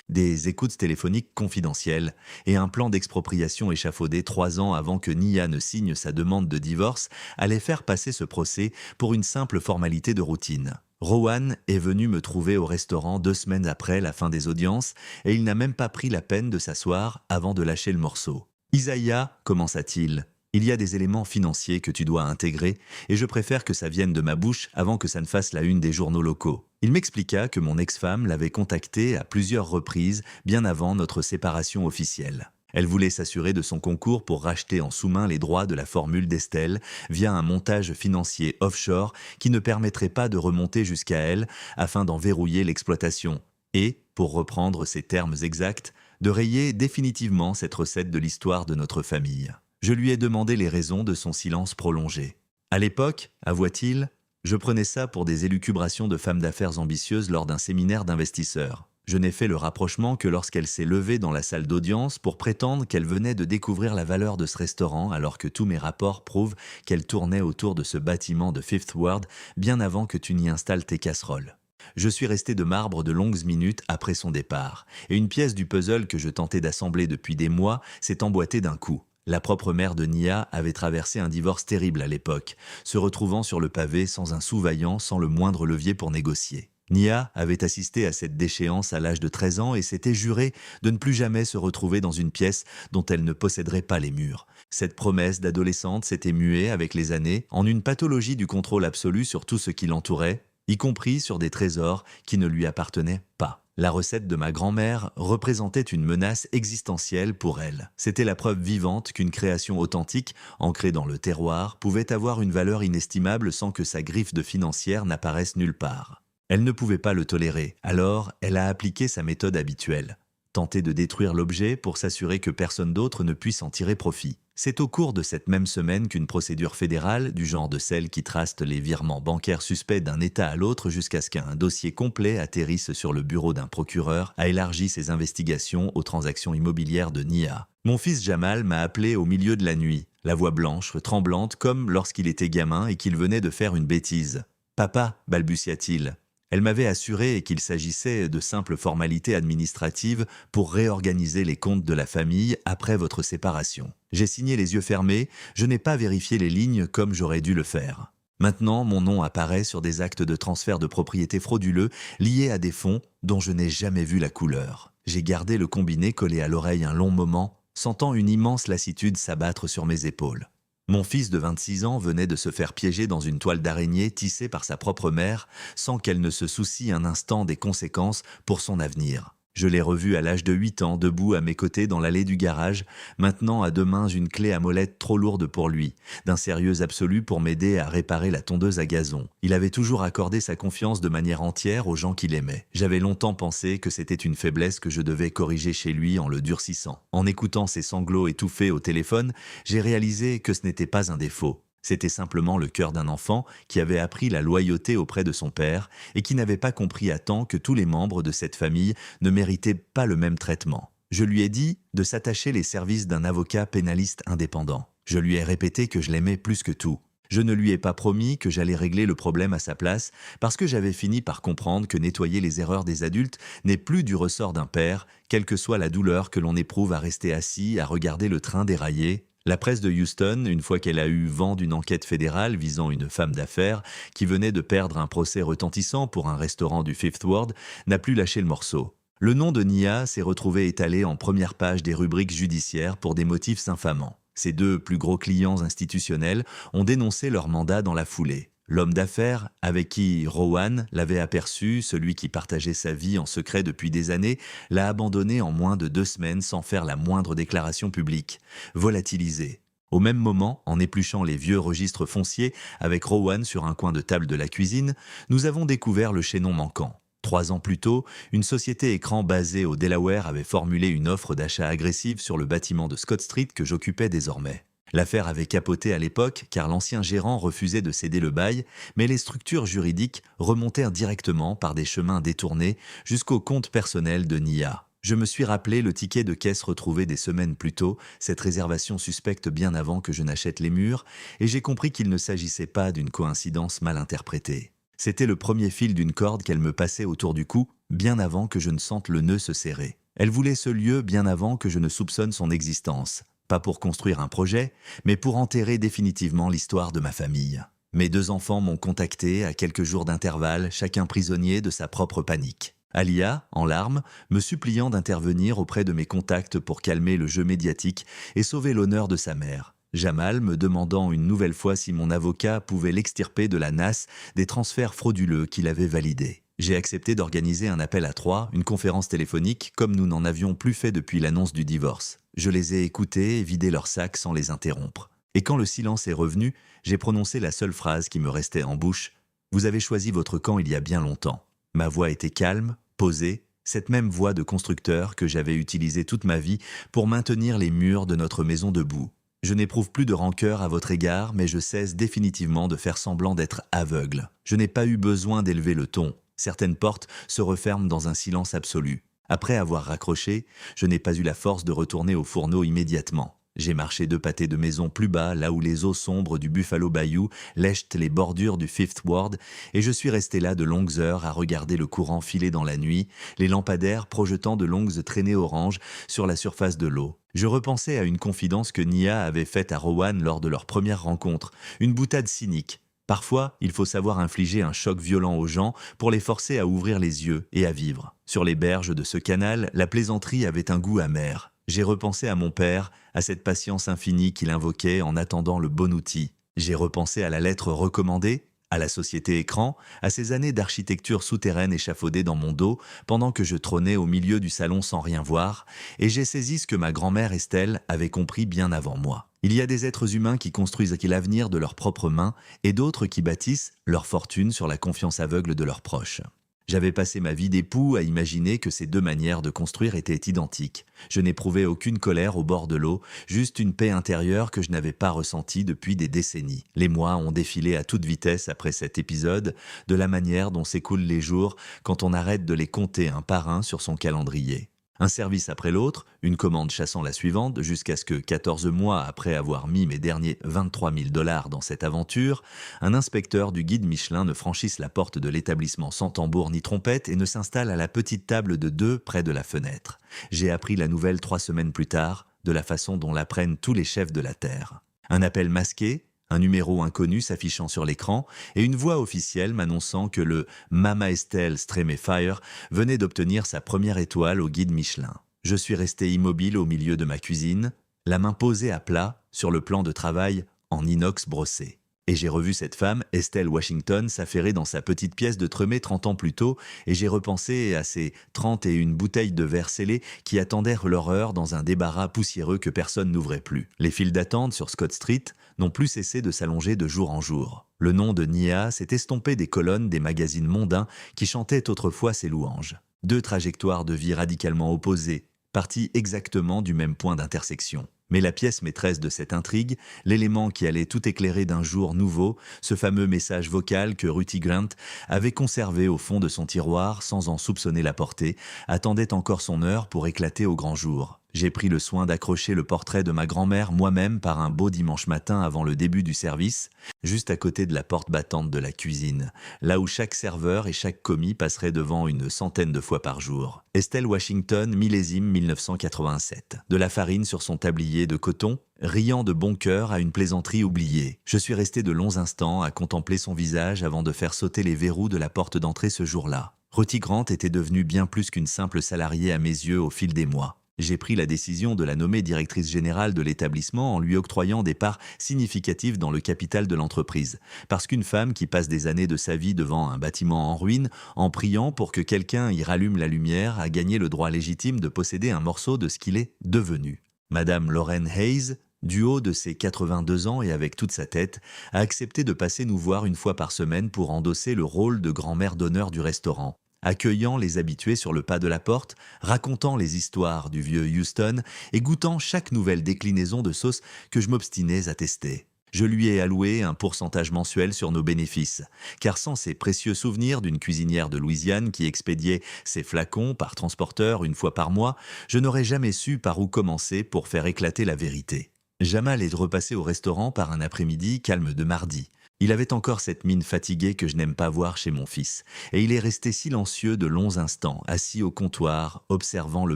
des écoutes téléphoniques confidentielles et un plan d'expropriation échafaudé 3 ans avant que Nia ne signe sa demande de divorce allait faire passer ce procès pour une simple formalité de routine. Rowan est venu me trouver au restaurant 2 semaines après la fin des audiences et il n'a même pas pris la peine de s'asseoir avant de lâcher le morceau. « Isaiah » commença-t-il. Il y a des éléments financiers que tu dois intégrer et je préfère que ça vienne de ma bouche avant que ça ne fasse la une des journaux locaux. Il m'expliqua que mon ex-femme l'avait contacté à plusieurs reprises bien avant notre séparation officielle. Elle voulait s'assurer de son concours pour racheter en sous-main les droits de la formule d'Estelle via un montage financier offshore qui ne permettrait pas de remonter jusqu'à elle afin d'en verrouiller l'exploitation et, pour reprendre ses termes exacts, de rayer définitivement cette recette de l'histoire de notre famille. Je lui ai demandé les raisons de son silence prolongé. À l'époque, avoua-t-il, je prenais ça pour des élucubrations de femmes d'affaires ambitieuses lors d'un séminaire d'investisseurs. Je n'ai fait le rapprochement que lorsqu'elle s'est levée dans la salle d'audience pour prétendre qu'elle venait de découvrir la valeur de ce restaurant alors que tous mes rapports prouvent qu'elle tournait autour de ce bâtiment de Fifth Ward bien avant que tu n'y installes tes casseroles. Je suis resté de marbre de longues minutes après son départ, et une pièce du puzzle que je tentais d'assembler depuis des mois s'est emboîtée d'un coup. La propre mère de Nia avait traversé un divorce terrible à l'époque, se retrouvant sur le pavé sans un sou vaillant, sans le moindre levier pour négocier. Nia avait assisté à cette déchéance à l'âge de 13 ans et s'était juré de ne plus jamais se retrouver dans une pièce dont elle ne posséderait pas les murs. Cette promesse d'adolescente s'était muée avec les années en une pathologie du contrôle absolu sur tout ce qui l'entourait, y compris sur des trésors qui ne lui appartenaient pas. La recette de ma grand-mère représentait une menace existentielle pour elle. C'était la preuve vivante qu'une création authentique, ancrée dans le terroir, pouvait avoir une valeur inestimable sans que sa griffe de financière n'apparaisse nulle part. Elle ne pouvait pas le tolérer, alors elle a appliqué sa méthode habituelle. Tenter de détruire l'objet pour s'assurer que personne d'autre ne puisse en tirer profit. C'est au cours de cette même semaine qu'une procédure fédérale, du genre de celle qui traste les virements bancaires suspects d'un État à l'autre jusqu'à ce qu'un dossier complet atterrisse sur le bureau d'un procureur, a élargi ses investigations aux transactions immobilières de Nia. Mon fils Jamal m'a appelé au milieu de la nuit, la voix blanche, tremblante, comme lorsqu'il était gamin et qu'il venait de faire une bêtise. « Papa » balbutia-t-il. Elle m'avait assuré qu'il s'agissait de simples formalités administratives pour réorganiser les comptes de la famille après votre séparation. J'ai signé les yeux fermés, je n'ai pas vérifié les lignes comme j'aurais dû le faire. Maintenant, mon nom apparaît sur des actes de transfert de propriété frauduleux liés à des fonds dont je n'ai jamais vu la couleur. J'ai gardé le combiné collé à l'oreille un long moment, sentant une immense lassitude s'abattre sur mes épaules. Mon fils de 26 ans venait de se faire piéger dans une toile d'araignée tissée par sa propre mère sans qu'elle ne se soucie un instant des conséquences pour son avenir. Je l'ai revu à l'âge de 8 ans, debout à mes côtés dans l'allée du garage, maintenant à deux mains une clé à molette trop lourde pour lui, d'un sérieux absolu pour m'aider à réparer la tondeuse à gazon. Il avait toujours accordé sa confiance de manière entière aux gens qu'il aimait. J'avais longtemps pensé que c'était une faiblesse que je devais corriger chez lui en le durcissant. En écoutant ses sanglots étouffés au téléphone, j'ai réalisé que ce n'était pas un défaut. C'était simplement le cœur d'un enfant qui avait appris la loyauté auprès de son père et qui n'avait pas compris à temps que tous les membres de cette famille ne méritaient pas le même traitement. Je lui ai dit de s'attacher les services d'un avocat pénaliste indépendant. Je lui ai répété que je l'aimais plus que tout. Je ne lui ai pas promis que j'allais régler le problème à sa place parce que j'avais fini par comprendre que nettoyer les erreurs des adultes n'est plus du ressort d'un père, quelle que soit la douleur que l'on éprouve à rester assis, à regarder le train dérailler. La presse de Houston, une fois qu'elle a eu vent d'une enquête fédérale visant une femme d'affaires qui venait de perdre un procès retentissant pour un restaurant du Fifth Ward, n'a plus lâché le morceau. Le nom de Nia s'est retrouvé étalé en première page des rubriques judiciaires pour des motifs infamants. Ses deux plus gros clients institutionnels ont dénoncé leur mandat dans la foulée. L'homme d'affaires, avec qui Rowan l'avait aperçu, celui qui partageait sa vie en secret depuis des années, l'a abandonné en moins de 2 semaines sans faire la moindre déclaration publique. Volatilisé. Au même moment, en épluchant les vieux registres fonciers avec Rowan sur un coin de table de la cuisine, nous avons découvert le chaînon manquant. 3 ans plus tôt, une société écran basée au Delaware avait formulé une offre d'achat agressive sur le bâtiment de Scott Street que j'occupais désormais. L'affaire avait capoté à l'époque car l'ancien gérant refusait de céder le bail, mais les structures juridiques remontèrent directement par des chemins détournés jusqu'au compte personnel de Nia. Je me suis rappelé le ticket de caisse retrouvé des semaines plus tôt, cette réservation suspecte bien avant que je n'achète les murs, et j'ai compris qu'il ne s'agissait pas d'une coïncidence mal interprétée. C'était le premier fil d'une corde qu'elle me passait autour du cou, bien avant que je ne sente le nœud se serrer. Elle voulait ce lieu bien avant que je ne soupçonne son existence. Pas pour construire un projet, mais pour enterrer définitivement l'histoire de ma famille. Mes 2 enfants m'ont contacté à quelques jours d'intervalle, chacun prisonnier de sa propre panique. Alia, en larmes, me suppliant d'intervenir auprès de mes contacts pour calmer le jeu médiatique et sauver l'honneur de sa mère. Jamal me demandant une nouvelle fois si mon avocat pouvait l'extirper de la nasse des transferts frauduleux qu'il avait validés. J'ai accepté d'organiser un appel à 3, une conférence téléphonique, comme nous n'en avions plus fait depuis l'annonce du divorce. Je les ai écoutés et vidé leurs sacs sans les interrompre. Et quand le silence est revenu, j'ai prononcé la seule phrase qui me restait en bouche. « Vous avez choisi votre camp il y a bien longtemps. » Ma voix était calme, posée, cette même voix de constructeur que j'avais utilisée toute ma vie pour maintenir les murs de notre maison debout. Je n'éprouve plus de rancœur à votre égard, mais je cesse définitivement de faire semblant d'être aveugle. Je n'ai pas eu besoin d'élever le ton. Certaines portes se referment dans un silence absolu. Après avoir raccroché, je n'ai pas eu la force de retourner au fourneau immédiatement. J'ai marché 2 pâtés de maison plus bas, là où les eaux sombres du Buffalo Bayou lèchent les bordures du Fifth Ward, et je suis resté là de longues heures à regarder le courant filer dans la nuit, les lampadaires projetant de longues traînées oranges sur la surface de l'eau. Je repensais à une confidence que Nia avait faite à Rowan lors de leur première rencontre, une boutade cynique. Parfois, il faut savoir infliger un choc violent aux gens pour les forcer à ouvrir les yeux et à vivre. Sur les berges de ce canal, la plaisanterie avait un goût amer. J'ai repensé à mon père, à cette patience infinie qu'il invoquait en attendant le bon outil. J'ai repensé à la lettre recommandée, à la société écran, à ces années d'architecture souterraine échafaudées dans mon dos pendant que je trônais au milieu du salon sans rien voir, et j'ai saisi ce que ma grand-mère Estelle avait compris bien avant moi. Il y a des êtres humains qui construisent l'avenir de leurs propres mains et d'autres qui bâtissent leur fortune sur la confiance aveugle de leurs proches. J'avais passé ma vie d'époux à imaginer que ces deux manières de construire étaient identiques. Je n'éprouvais aucune colère au bord de l'eau, juste une paix intérieure que je n'avais pas ressentie depuis des décennies. Les mois ont défilé à toute vitesse après cet épisode, de la manière dont s'écoulent les jours quand on arrête de les compter un par un sur son calendrier. Un service après l'autre, une commande chassant la suivante, jusqu'à ce que, 14 mois après avoir mis mes derniers 23 000 $ dans cette aventure, un inspecteur du guide Michelin ne franchisse la porte de l'établissement sans tambour ni trompette et ne s'installe à la petite table de 2 près de la fenêtre. J'ai appris la nouvelle 3 semaines plus tard, de la façon dont l'apprennent tous les chefs de la Terre. Un appel masqué, un numéro inconnu s'affichant sur l'écran et une voix officielle m'annonçant que le Mama Estelle Stremefier venait d'obtenir sa première étoile au guide Michelin. Je suis resté immobile au milieu de ma cuisine, la main posée à plat sur le plan de travail en inox brossé. Et j'ai revu cette femme, Estelle Washington, s'affairer dans sa petite pièce de Tremé 30 ans plus tôt, et j'ai repensé à ces 31 bouteilles de verre scellé qui attendaient leur heure dans un débarras poussiéreux que personne n'ouvrait plus. Les files d'attente sur Scott Street n'ont plus cessé de s'allonger de jour en jour. Le nom de Nia s'est estompé des colonnes des magazines mondains qui chantaient autrefois ses louanges. 2 trajectoires de vie radicalement opposées, parties exactement du même point d'intersection. Mais la pièce maîtresse de cette intrigue, l'élément qui allait tout éclairer d'un jour nouveau, ce fameux message vocal que Ruthie Grant avait conservé au fond de son tiroir sans en soupçonner la portée, attendait encore son heure pour éclater au grand jour. J'ai pris le soin d'accrocher le portrait de ma grand-mère moi-même par un beau dimanche matin avant le début du service, juste à côté de la porte battante de la cuisine, là où chaque serveur et chaque commis passerait devant une centaine de fois par jour. Estelle Washington, millésime 1987. De la farine sur son tablier de coton, riant de bon cœur à une plaisanterie oubliée. Je suis resté de longs instants à contempler son visage avant de faire sauter les verrous de la porte d'entrée ce jour-là. Ruthie Grant était devenue bien plus qu'une simple salariée à mes yeux au fil des mois. J'ai pris la décision de la nommer directrice générale de l'établissement en lui octroyant des parts significatives dans le capital de l'entreprise. Parce qu'une femme qui passe des années de sa vie devant un bâtiment en ruine, en priant pour que quelqu'un y rallume la lumière, a gagné le droit légitime de posséder un morceau de ce qu'il est devenu. Madame Lauren Hayes, du haut de ses 82 ans et avec toute sa tête, a accepté de passer nous voir une fois par semaine pour endosser le rôle de grand-mère d'honneur du restaurant. Accueillant les habitués sur le pas de la porte, racontant les histoires du vieux Houston et goûtant chaque nouvelle déclinaison de sauce que je m'obstinais à tester. Je lui ai alloué un pourcentage mensuel sur nos bénéfices, car sans ces précieux souvenirs d'une cuisinière de Louisiane qui expédiait ses flacons par transporteur une fois par mois, je n'aurais jamais su par où commencer pour faire éclater la vérité. Jamal est repassé au restaurant par un après-midi calme de mardi. Il avait encore cette mine fatiguée que je n'aime pas voir chez mon fils, et il est resté silencieux de longs instants, assis au comptoir, observant le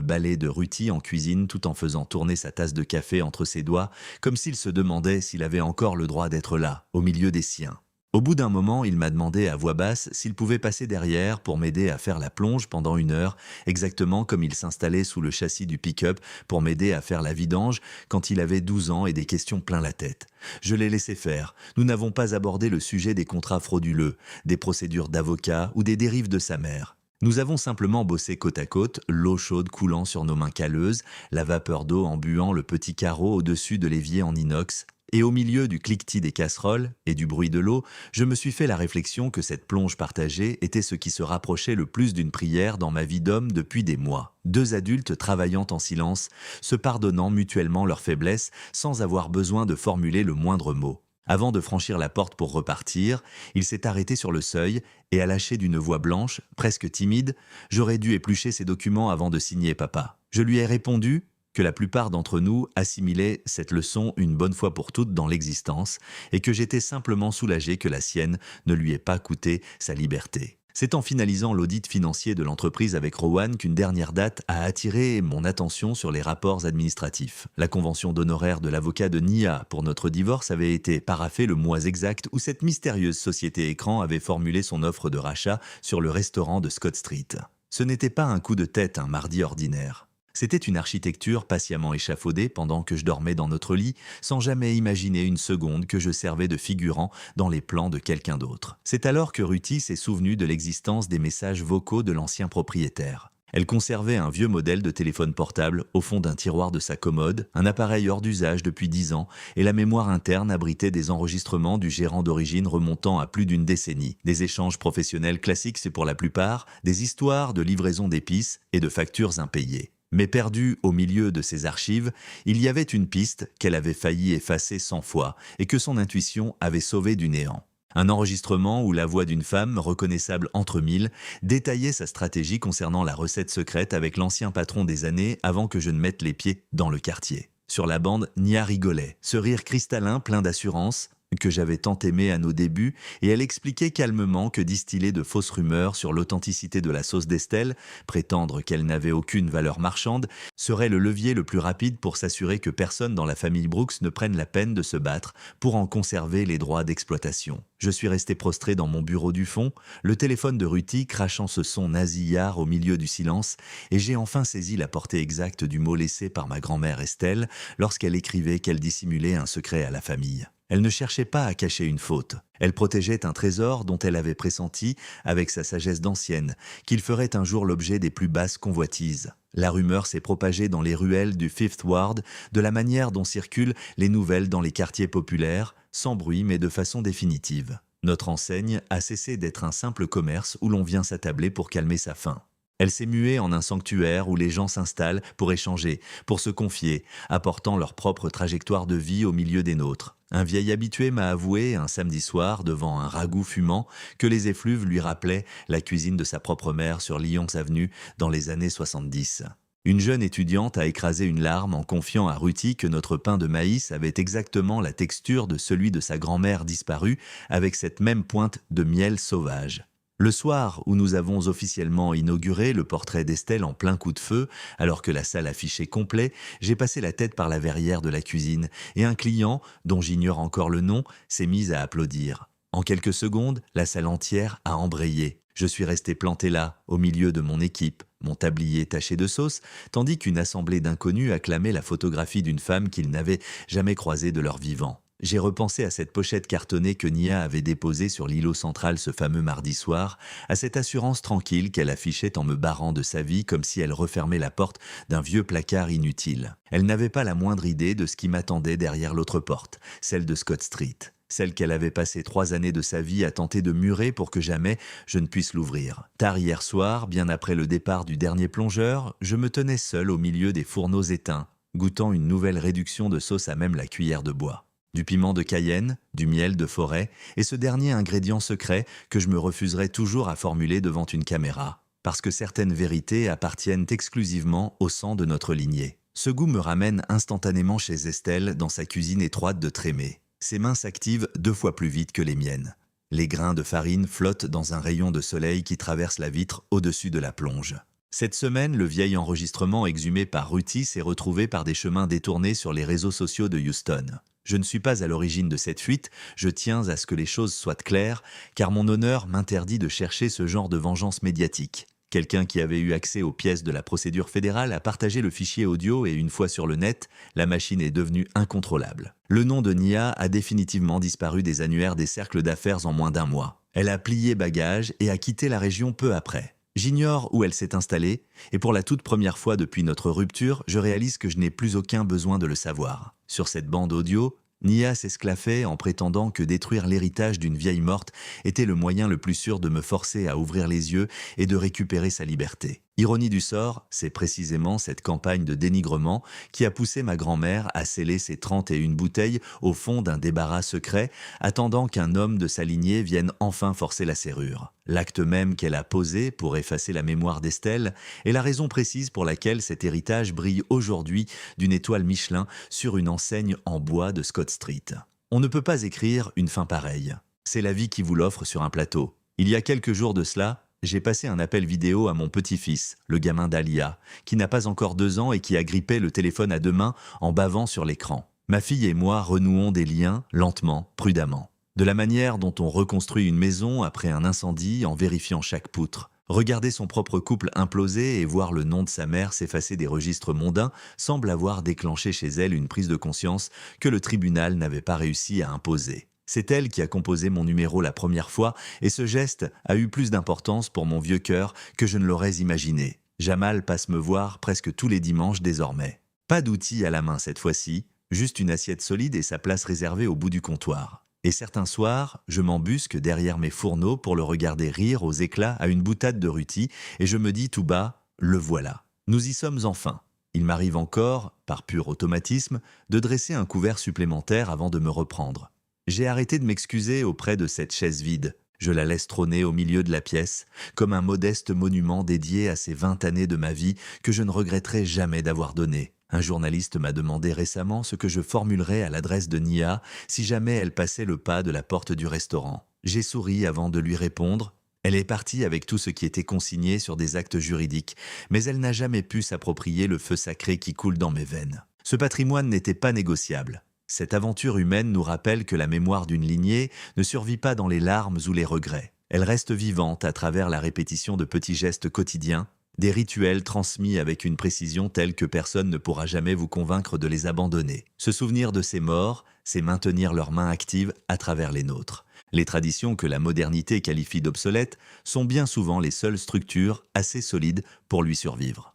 balai de Ruthie en cuisine tout en faisant tourner sa tasse de café entre ses doigts, comme s'il se demandait s'il avait encore le droit d'être là, au milieu des siens. Au bout d'un moment, il m'a demandé à voix basse s'il pouvait passer derrière pour m'aider à faire la plonge pendant 1 heure, exactement comme il s'installait sous le châssis du pick-up pour m'aider à faire la vidange quand il avait 12 ans et des questions plein la tête. Je l'ai laissé faire. Nous n'avons pas abordé le sujet des contrats frauduleux, des procédures d'avocat ou des dérives de sa mère. Nous avons simplement bossé côte à côte, l'eau chaude coulant sur nos mains calleuses, la vapeur d'eau embuant le petit carreau au-dessus de l'évier en inox, et au milieu du cliquetis des casseroles et du bruit de l'eau, je me suis fait la réflexion que cette plonge partagée était ce qui se rapprochait le plus d'une prière dans ma vie d'homme depuis des mois. 2 adultes travaillant en silence, se pardonnant mutuellement leurs faiblesses sans avoir besoin de formuler le moindre mot. Avant de franchir la porte pour repartir, il s'est arrêté sur le seuil et a lâché d'une voix blanche, presque timide, « J'aurais dû éplucher ces documents avant de signer, papa. » Je lui ai répondu que la plupart d'entre nous assimilaient cette leçon une bonne fois pour toutes dans l'existence et que j'étais simplement soulagé que la sienne ne lui ait pas coûté sa liberté. C'est en finalisant l'audit financier de l'entreprise avec Rowan qu'une dernière date a attiré mon attention sur les rapports administratifs. La convention d'honoraires de l'avocat de Nia pour notre divorce avait été paraphée le mois exact où cette mystérieuse société écran avait formulé son offre de rachat sur le restaurant de Scott Street. Ce n'était pas un coup de tête un mardi ordinaire. C'était une architecture patiemment échafaudée pendant que je dormais dans notre lit, sans jamais imaginer une seconde que je servais de figurant dans les plans de quelqu'un d'autre. C'est alors que Ruthie s'est souvenue de l'existence des messages vocaux de l'ancien propriétaire. Elle conservait un vieux modèle de téléphone portable au fond d'un tiroir de sa commode, un appareil hors d'usage depuis 10 ans, et la mémoire interne abritait des enregistrements du gérant d'origine remontant à plus d'une décennie. Des échanges professionnels classiques, c'est pour la plupart, des histoires de livraison d'épices et de factures impayées. Mais perdue au milieu de ces archives, il y avait une piste qu'elle avait failli effacer 100 fois et que son intuition avait sauvée du néant. Un enregistrement où la voix d'une femme, reconnaissable entre mille, détaillait sa stratégie concernant la recette secrète avec l'ancien patron des années avant que je ne mette les pieds dans le quartier. Sur la bande, Nia rigolait, ce rire cristallin plein d'assurance, que j'avais tant aimé à nos débuts, et elle expliquait calmement que distiller de fausses rumeurs sur l'authenticité de la sauce d'Estelle, prétendre qu'elle n'avait aucune valeur marchande, serait le levier le plus rapide pour s'assurer que personne dans la famille Brooks ne prenne la peine de se battre pour en conserver les droits d'exploitation. Je suis resté prostré dans mon bureau du fond, le téléphone de Ruthie crachant ce son nasillard au milieu du silence, et j'ai enfin saisi la portée exacte du mot laissé par ma grand-mère Estelle lorsqu'elle écrivait qu'elle dissimulait un secret à la famille. Elle ne cherchait pas à cacher une faute. Elle protégeait un trésor dont elle avait pressenti, avec sa sagesse d'ancienne, qu'il ferait un jour l'objet des plus basses convoitises. La rumeur s'est propagée dans les ruelles du Fifth Ward de la manière dont circulent les nouvelles dans les quartiers populaires, sans bruit mais de façon définitive. Notre enseigne a cessé d'être un simple commerce où l'on vient s'attabler pour calmer sa faim. Elle s'est muée en un sanctuaire où les gens s'installent pour échanger, pour se confier, apportant leur propre trajectoire de vie au milieu des nôtres. Un vieil habitué m'a avoué, un samedi soir, devant un ragoût fumant, que les effluves lui rappelaient la cuisine de sa propre mère sur Lyons Avenue dans les années 70. Une jeune étudiante a écrasé une larme en confiant à Ruthie que notre pain de maïs avait exactement la texture de celui de sa grand-mère disparue, avec cette même pointe de miel sauvage. Le soir où nous avons officiellement inauguré le portrait d'Estelle en plein coup de feu, alors que la salle affichait complet, j'ai passé la tête par la verrière de la cuisine et un client, dont j'ignore encore le nom, s'est mis à applaudir. En quelques secondes, la salle entière a embrayé. Je suis resté planté là, au milieu de mon équipe, mon tablier taché de sauce, tandis qu'une assemblée d'inconnus acclamait la photographie d'une femme qu'ils n'avaient jamais croisée de leur vivant. J'ai repensé à cette pochette cartonnée que Nia avait déposée sur l'îlot central ce fameux mardi soir, à cette assurance tranquille qu'elle affichait en me barrant de sa vie comme si elle refermait la porte d'un vieux placard inutile. Elle n'avait pas la moindre idée de ce qui m'attendait derrière l'autre porte, celle de Scott Street. Celle qu'elle avait passé 3 années de sa vie à tenter de murer pour que jamais je ne puisse l'ouvrir. Tard hier soir, bien après le départ du dernier plongeur, je me tenais seul au milieu des fourneaux éteints, goûtant une nouvelle réduction de sauce à même la cuillère de bois. Du piment de Cayenne, du miel de forêt, et ce dernier ingrédient secret que je me refuserais toujours à formuler devant une caméra, parce que certaines vérités appartiennent exclusivement au sang de notre lignée. Ce goût me ramène instantanément chez Estelle dans sa cuisine étroite de Trémé. Ses mains s'activent 2 fois plus vite que les miennes. Les grains de farine flottent dans un rayon de soleil qui traverse la vitre au-dessus de la plonge. Cette semaine, le vieil enregistrement exhumé par Ruthie s'est retrouvé par des chemins détournés sur les réseaux sociaux de Houston. Je ne suis pas à l'origine de cette fuite, je tiens à ce que les choses soient claires, car mon honneur m'interdit de chercher ce genre de vengeance médiatique. Quelqu'un qui avait eu accès aux pièces de la procédure fédérale a partagé le fichier audio et une fois sur le net, la machine est devenue incontrôlable. Le nom de Nia a définitivement disparu des annuaires des cercles d'affaires en moins d'1 mois. Elle a plié bagage et a quitté la région peu après. J'ignore où elle s'est installée, et pour la toute première fois depuis notre rupture, je réalise que je n'ai plus aucun besoin de le savoir. Sur cette bande audio, Nia s'esclaffait en prétendant que détruire l'héritage d'une vieille morte était le moyen le plus sûr de me forcer à ouvrir les yeux et de récupérer sa liberté. Ironie du sort, c'est précisément cette campagne de dénigrement qui a poussé ma grand-mère à sceller ses 31 bouteilles au fond d'un débarras secret, attendant qu'un homme de sa lignée vienne enfin forcer la serrure. L'acte même qu'elle a posé pour effacer la mémoire d'Estelle est la raison précise pour laquelle cet héritage brille aujourd'hui d'une étoile Michelin sur une enseigne en bois de Scott Street. On ne peut pas écrire une fin pareille. C'est la vie qui vous l'offre sur un plateau. Il y a quelques jours de cela, j'ai passé un appel vidéo à mon petit-fils, le gamin d'Alia, qui n'a pas encore 2 ans et qui a grippé le téléphone à 2 mains en bavant sur l'écran. Ma fille et moi renouons des liens, lentement, prudemment. De la manière dont on reconstruit une maison après un incendie en vérifiant chaque poutre. Regarder son propre couple imploser et voir le nom de sa mère s'effacer des registres mondains semble avoir déclenché chez elle une prise de conscience que le tribunal n'avait pas réussi à imposer. C'est elle qui a composé mon numéro la première fois et ce geste a eu plus d'importance pour mon vieux cœur que je ne l'aurais imaginé. Jamal passe me voir presque tous les dimanches désormais. Pas d'outils à la main cette fois-ci, juste une assiette solide et sa place réservée au bout du comptoir. Et certains soirs, je m'embusque derrière mes fourneaux pour le regarder rire aux éclats à une boutade de rôti et je me dis tout bas, le voilà. Nous y sommes enfin. Il m'arrive encore, par pur automatisme, de dresser un couvert supplémentaire avant de me reprendre. J'ai arrêté de m'excuser auprès de cette chaise vide. Je la laisse trôner au milieu de la pièce, comme un modeste monument dédié à ces 20 années de ma vie que je ne regretterai jamais d'avoir donné. Un journaliste m'a demandé récemment ce que je formulerais à l'adresse de Nia si jamais elle passait le pas de la porte du restaurant. J'ai souri avant de lui répondre. Elle est partie avec tout ce qui était consigné sur des actes juridiques, mais elle n'a jamais pu s'approprier le feu sacré qui coule dans mes veines. Ce patrimoine n'était pas négociable. Cette aventure humaine nous rappelle que la mémoire d'une lignée ne survit pas dans les larmes ou les regrets. Elle reste vivante à travers la répétition de petits gestes quotidiens, des rituels transmis avec une précision telle que personne ne pourra jamais vous convaincre de les abandonner. Se souvenir de ces morts, c'est maintenir leurs mains actives à travers les nôtres. Les traditions que la modernité qualifie d'obsolètes sont bien souvent les seules structures assez solides pour lui survivre.